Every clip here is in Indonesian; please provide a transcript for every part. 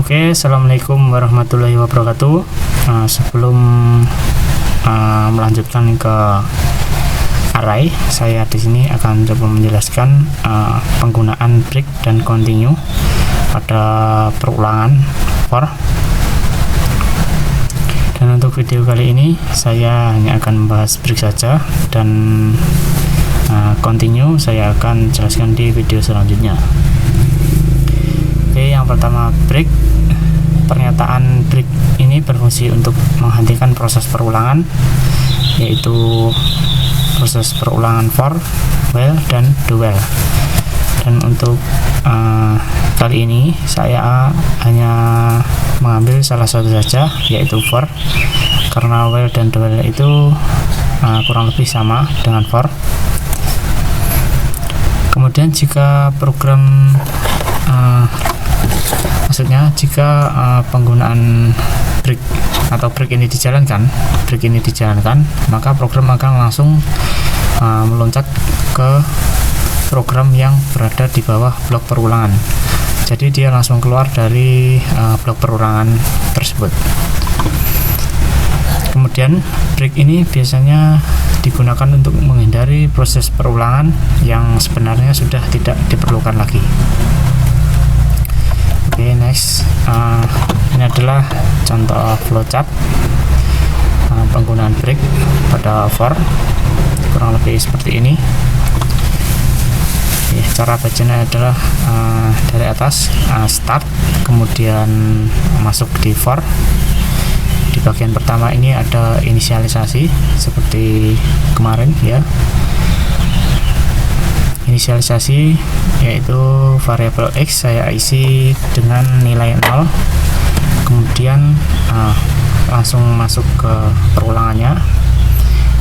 Oke, assalamualaikum warahmatullahi wabarakatuh. Sebelum melanjutkan ke array, saya di sini akan coba menjelaskan penggunaan break dan continue pada perulangan for. Dan untuk video kali ini saya hanya akan membahas break saja, dan continue saya akan jelaskan di video selanjutnya. Oke, yang pertama break. Pernyataan break ini berfungsi untuk menghentikan proses perulangan, yaitu proses perulangan for, while, dan do while. Dan untuk kali ini saya hanya mengambil salah satu saja, yaitu for, karena while dan do while itu kurang lebih sama dengan for. Kemudian jika program jika penggunaan break atau break ini dijalankan, maka program akan langsung meloncat ke program yang berada di bawah blok perulangan. Jadi dia langsung keluar dari blok perulangan tersebut. Kemudian break ini biasanya digunakan untuk menghindari proses perulangan yang sebenarnya sudah tidak diperlukan lagi. Oke, next. Ini adalah contoh flowchart penggunaan break pada for, kurang lebih seperti ini. Oke, cara bacanya adalah dari atas start, kemudian masuk di for. Di bagian pertama ini ada inisialisasi seperti kemarin ya. Inisialisasi yaitu variabel x saya isi dengan nilai 0, kemudian langsung masuk ke perulangannya.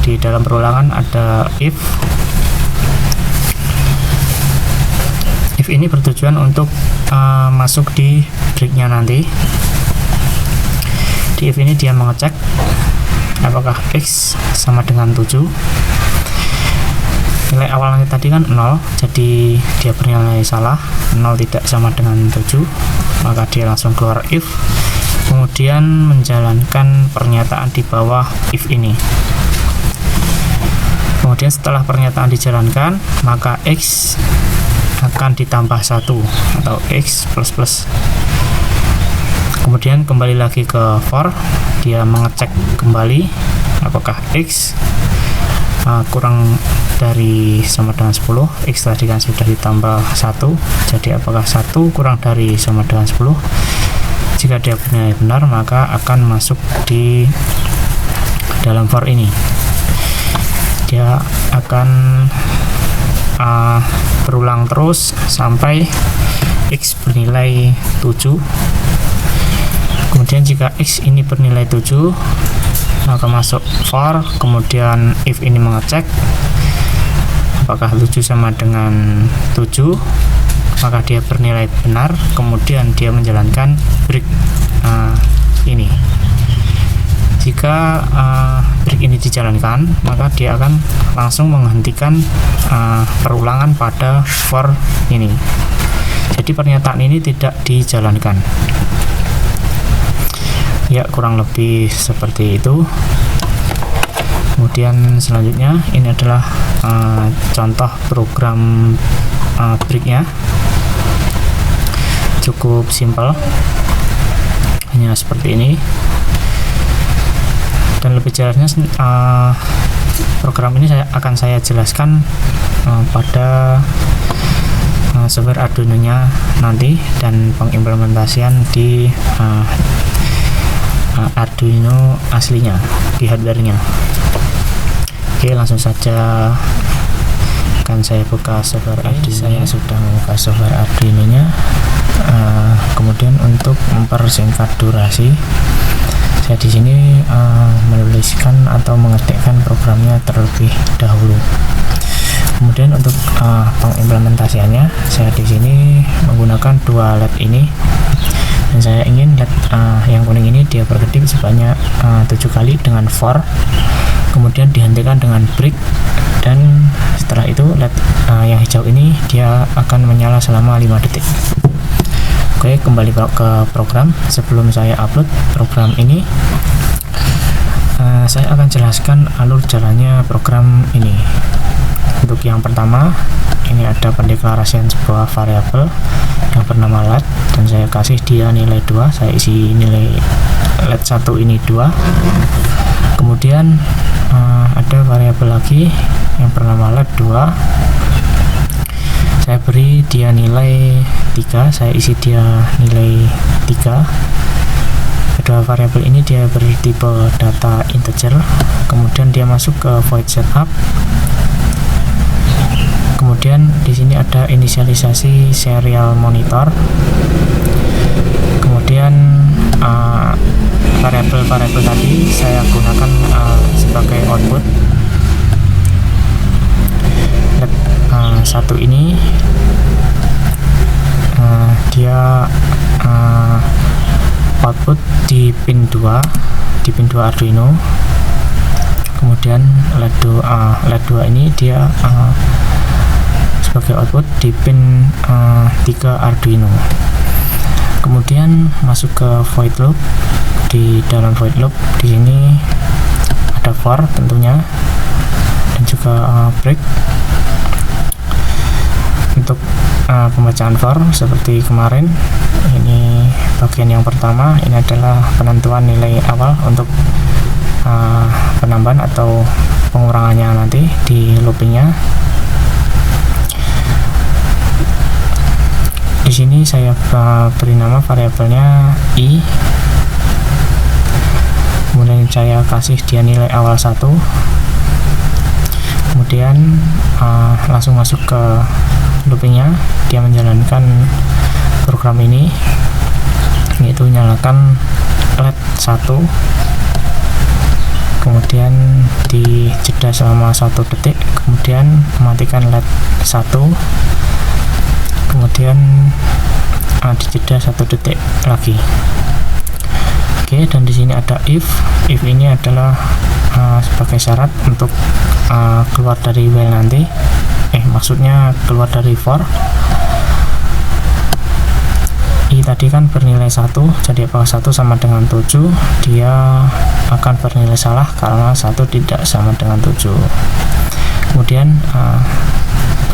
Di dalam perulangan ada if ini bertujuan untuk masuk di breaknya nanti. Di if ini dia mengecek apakah x sama dengan 7. Nilai awalnya tadi kan 0, jadi dia bernilai salah, 0 tidak sama dengan 7, maka dia langsung keluar if, kemudian menjalankan pernyataan di bawah if ini. Kemudian setelah pernyataan dijalankan, maka x akan ditambah 1 atau x plus plus. Kemudian kembali lagi ke for, dia mengecek kembali apakah x kurang dari sama dengan 10. X tadi kan sudah ditambah 1, jadi apakah 1 kurang dari sama dengan 10. Jika dia benar, maka akan masuk di dalam for ini. Dia akan berulang terus sampai x bernilai 7. Kemudian jika x ini bernilai 7, maka masuk for, kemudian if ini mengecek apakah 7 sama dengan 7, maka dia bernilai benar, kemudian dia menjalankan break ini. Jika break ini dijalankan, maka dia akan langsung menghentikan perulangan pada for ini. Jadi pernyataan ini tidak dijalankan. Ya, kurang lebih seperti itu. Kemudian selanjutnya ini adalah contoh program breaknya, cukup simpel, hanya seperti ini. Dan lebih jelasnya program ini akan saya jelaskan pada software Arduino nya nanti, dan pengimplementasian di Arduino aslinya, di hardware-nya. Oke, langsung saja akan saya buka software Arduino. Saya sudah membuka software Arduino nya. Kemudian untuk mempersingkat durasi, saya di sini menuliskan atau mengetikkan programnya terlebih dahulu. Kemudian untuk pengimplementasiannya, saya di sini menggunakan dua LED ini. Dan saya ingin LED yang kuning ini dia berkedip sebanyak 7 kali dengan for, kemudian dihentikan dengan break, dan setelah itu LED yang hijau ini dia akan menyala selama 5 detik. Oke, kembali ke program. Sebelum saya upload program ini, saya akan jelaskan alur jalannya program ini. Untuk yang pertama, ini ada pendeklarasian sebuah variabel yang bernama let, dan saya kasih dia nilai 2. Saya isi nilai let 1 ini 2. Kemudian ada variabel lagi yang bernama let 2. Saya beri dia nilai 3, saya isi dia nilai 3. Kedua variabel ini dia bertipe data integer. Kemudian dia masuk ke void setup. Kemudian di sini ada inisialisasi serial monitor. Kemudian variabel-variabel tadi saya gunakan sebagai output. Satu ini dia output di pin 2 Arduino. Kemudian LED 2 ini dia sebagai output di pin 3 Arduino. Kemudian masuk ke void loop. Di dalam void loop di sini ada for tentunya, dan juga break. Untuk pembacaan for seperti kemarin, ini bagian yang pertama, ini adalah penentuan nilai awal untuk penambahan atau pengurangannya nanti di loopingnya. Di sini saya beri nama variabelnya i. Kemudian saya kasih dia nilai awal 1. Kemudian langsung masuk ke loopingnya. Dia menjalankan program ini, yaitu nyalakan LED 1, kemudian dijeda selama 1 detik, kemudian mematikan LED 1, kemudian dijeda 1 detik lagi. Oke, dan di sini ada if ini adalah sebagai syarat untuk keluar dari while nanti, maksudnya keluar dari for. I tadi kan bernilai 1, jadi apakah 1 sama dengan 7? Dia akan bernilai salah karena 1 tidak sama dengan 7. Kemudian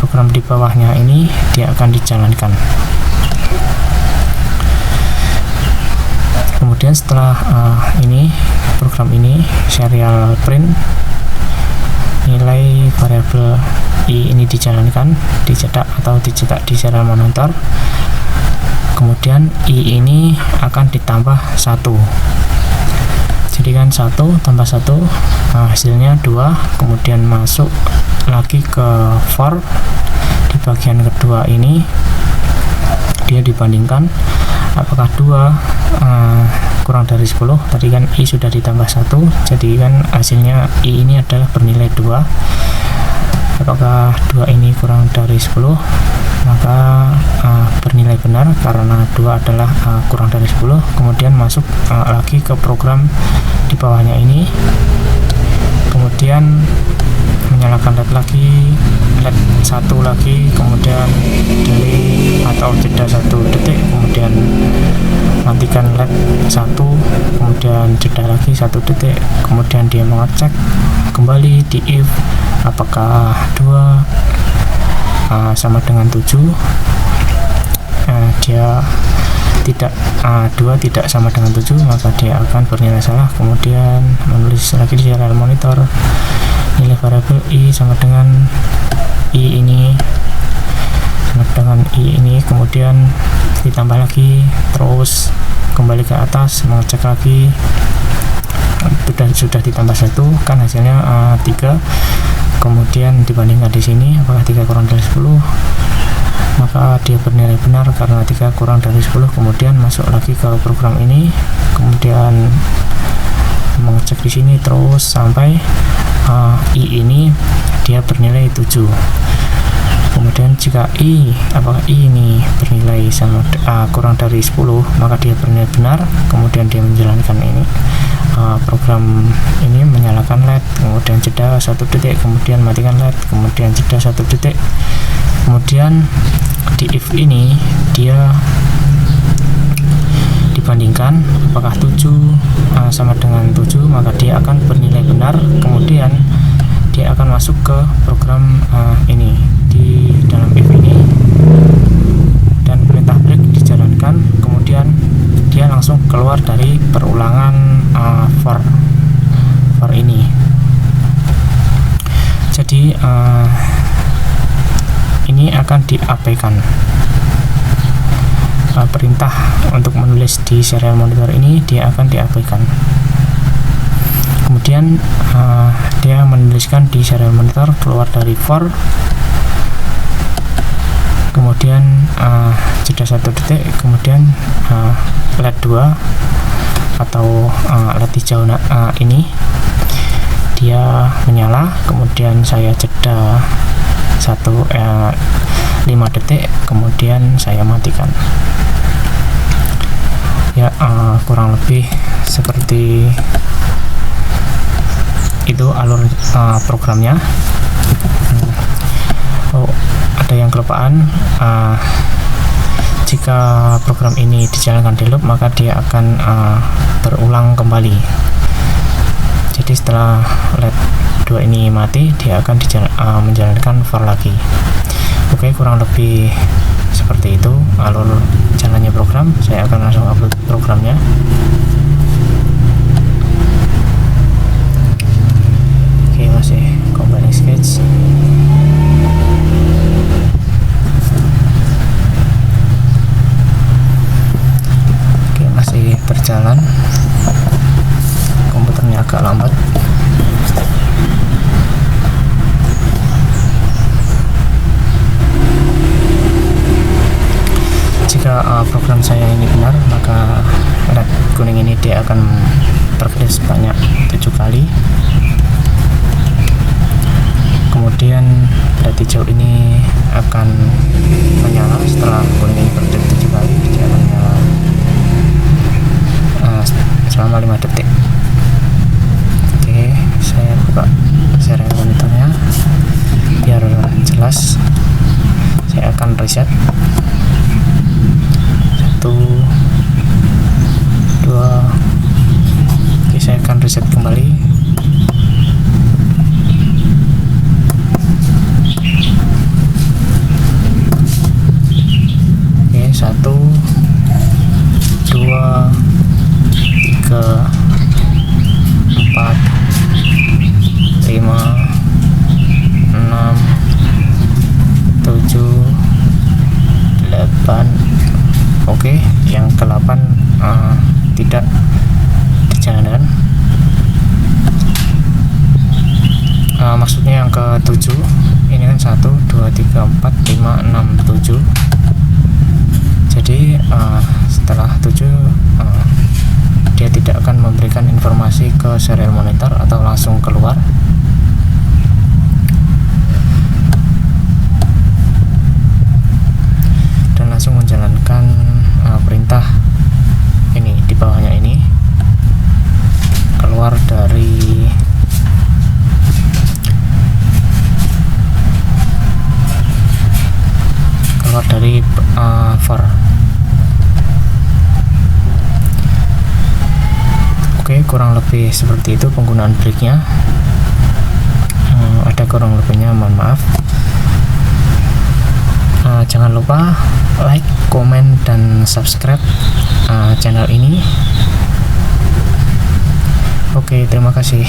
program di bawahnya ini dia akan dijalankan. Kemudian setelah ini program ini serial print, nilai variabel i ini dijalankan, dicetak atau dicetak di serial monitor. Kemudian i ini akan ditambah 1. Jadi kan 1 tambah 1 hasilnya 2. Kemudian masuk lagi ke for. Di bagian kedua ini dia dibandingkan apakah 2 kurang dari 10. Tadi kan i sudah ditambah 1, jadi kan hasilnya i ini adalah bernilai 2. Apakah 2 ini kurang dari 10? Maka bernilai benar karena 2 adalah kurang dari 10. Kemudian masuk lagi ke program di bawahnya ini, kemudian menyalakan LED lagi, LED 1 lagi, kemudian delay atau jeda 1 detik, kemudian matikan LED 1, kemudian jeda lagi 1 detik, kemudian dia mengecek kembali di if apakah 2 sama dengan 7. Dia tidak 2 tidak sama dengan 7, maka dia akan bernilai salah. Kemudian menulis lagi di serial monitor nilai variabel i sama dengan i ini sama dengan i ini, kemudian ditambah lagi, terus kembali ke atas mengecek lagi. Sudah ditambah 1 kan hasilnya 3. Kemudian dibandingkan di sini apakah 3 kurang dari 10, maka dia bernilai benar karena 3 kurang dari 10. Kemudian masuk lagi ke program ini, kemudian mengecek di sini terus sampai i ini dia bernilai 7. Kemudian jika apakah i ini bernilai sama kurang dari 10, maka dia bernilai benar. Kemudian dia menjalankan ini program ini, menyalakan LED, kemudian jeda 1 detik, kemudian matikan LED, kemudian jeda 1 detik. Kemudian di if ini dia dibandingkan apakah 7 sama dengan 7, maka dia akan bernilai benar. Kemudian dia akan masuk ke program ini di dalam if ini, dan perintah break dijalankan, kemudian dia langsung keluar dari perulangan for ini. Jadi ini akan diabaikan. Perintah untuk menulis di serial monitor ini dia akan diabaikan. Kemudian dia menuliskan di serial monitor keluar dari for, kemudian jeda 1 detik, kemudian LED 2 atau LED hijau ini dia menyala, kemudian saya jeda 5 detik, kemudian saya matikan. Ya, kurang lebih seperti itu alur programnya. Ada yang kelupaan. Jika program ini dijalankan di loop, maka dia akan berulang kembali. Jadi setelah LED 2 ini mati, dia akan menjalankan for lagi. Oke, kurang lebih seperti itu alur jalannya program. Saya akan langsung upload programnya. Oke, masih combining sketch. Oke, masih berjalan. Komputernya agak lambat. Jika program saya ini benar, maka LED kuning ini dia akan berkedip sebanyak 7 kali. Kemudian LED hijau ini akan menyala setelah kuning ini berkedip 7 kali. Dia akan menyala selama 5 detik. Oke, saya buka serial monitornya biar jelas. Saya akan reset 1, 2. Oke, saya akan reset kembali. Oke, 1, 2, 3, 4, 5, 6, 7, 8. Oke, yang ke-8 tidak dijalankan. Maksudnya yang ke-7 ini kan 1, 2, 3, 4, 5, 6, 7. Jadi setelah 7 dia tidak akan memberikan informasi ke serial monitor atau langsung keluar. Dan langsung menjalankan perintah ini di bawahnya ini, keluar dari for. Oke, kurang lebih seperti itu penggunaan breaknya. Ada kurang lebihnya, mohon maaf. Jangan lupa like, komen, dan subscribe channel ini. Oke, terima kasih.